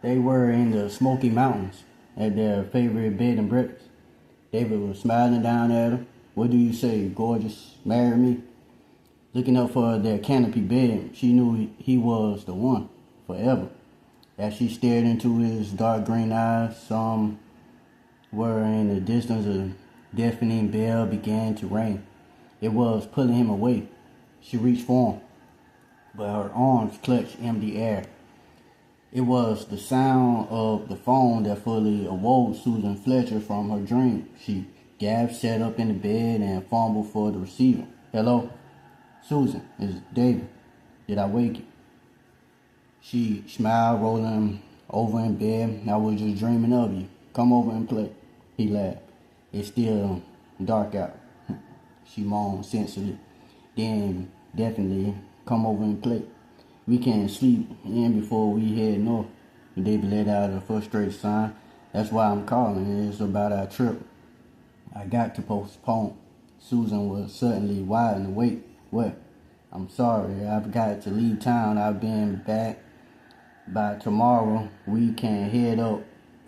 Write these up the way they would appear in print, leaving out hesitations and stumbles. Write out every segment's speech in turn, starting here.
They were in the Smoky Mountains at their favorite bed and breakfast. David was smiling down at her. "What do you say, gorgeous? Marry me?" Looking up for their canopy bed, she knew he was the one, forever. As she stared into his dark green eyes, somewhere in the distance a deafening bell began to ring. It was pulling him away. She reached for him, but her arms clutched empty air. It was the sound of the phone that fully awoke Susan Fletcher from her dream. She gasped, sat up in the bed, and fumbled for the receiver. "Hello? Susan, it's David. Did I wake you?" She smiled, rolling over in bed. "I was just dreaming of you. Come over and play." He laughed. "It's still dark out," she moaned sensibly. "Then definitely come over and play. We can sleep in before we head north." David let out a frustrated sigh. "That's why I'm calling. It's about our trip. I got to postpone." Susan was suddenly wide awake. "What?" "I'm sorry. I've got to leave town. I've been back by tomorrow. We can head up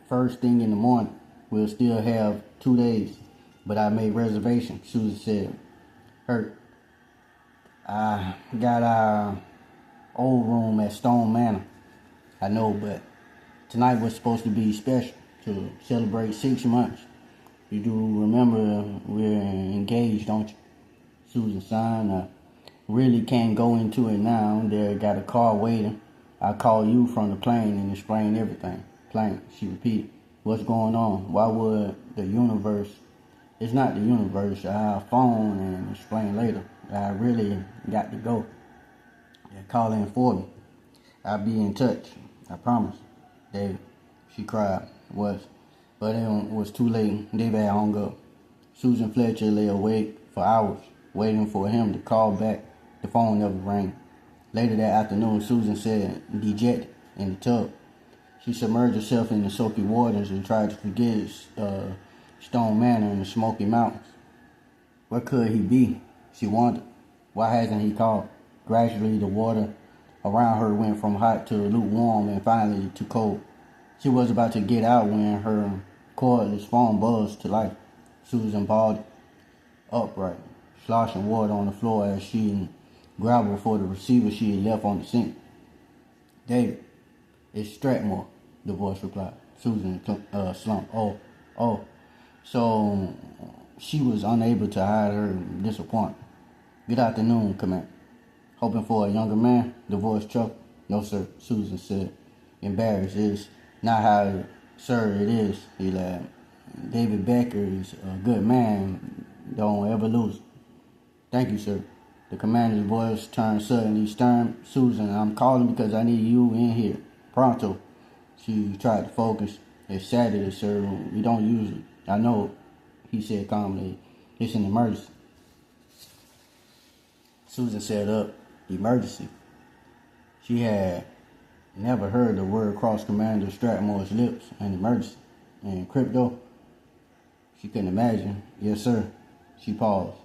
first thing in the morning. We'll still have 2 days. But I made reservations," Susan said, hurt. "I got our old room at Stone Manor." "I know, but tonight was supposed to be special, to celebrate 6 months. You do remember we're engaged, don't you?" Susan sighed. "I really can't go into it now. They got a car waiting. I'll call you from the plane and explain everything." "Plane," she repeated. "What's going on? Why would the universe?" "It's not the universe. I'll phone and explain later. I really got to go. They're calling for me. I'll be in touch. I promise." "David," she cried. But it was too late. David had hung up. Susan Fletcher lay awake for hours, waiting for him to call back. The phone never rang. Later that afternoon, Susan sat dejected in the tub. She submerged herself in the soapy waters and tried to forget Stone Manor in the Smoky Mountains. Where could he be? She wondered. Why hasn't he called? Gradually, the water around her went from hot to lukewarm and finally to cold. She was about to get out when her cordless phone buzzed to life. Susan balled upright, sloshing water on the floor as she grappled for the receiver she had left on the sink. "David, it's Strathmore," the voice replied. Susan slumped. Oh. So she was unable to hide her disappointment. "Good afternoon, Commander." "Hoping for a younger man?" the voice chuckled. "No, sir," Susan said, embarrassed. "It's not how, sir, it is," he laughed. "David Becker is a good man. Don't ever lose." "Thank you, sir." The commander's voice turned suddenly stern. "Susan, I'm calling because I need you in here. Pronto." She tried to focus. "It's Saturday, sir. We don't usually." "I know," he said calmly. "It's an emergency." Susan sat up. Emergency. She had never heard the word cross Commander Strathmore's lips. An emergency. And crypto? She couldn't imagine. "Yes, sir." She paused.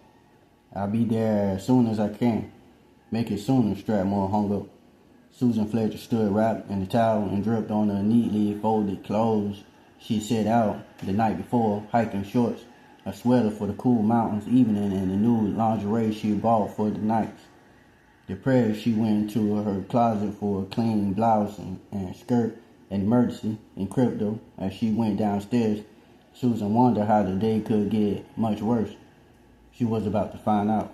"I'll be there as soon as I can." "Make it sooner," Strathmore hung up. Susan Fletcher stood wrapped in a towel and dripped on the neatly folded clothes she set out the night before, hiking shorts, a sweater for the cool mountains evening, and the new lingerie she bought for the nights. Depressed, she went into her closet for a clean blouse and skirt. An emergency in crypto. As she went downstairs, Susan wondered how the day could get much worse. She was about to find out.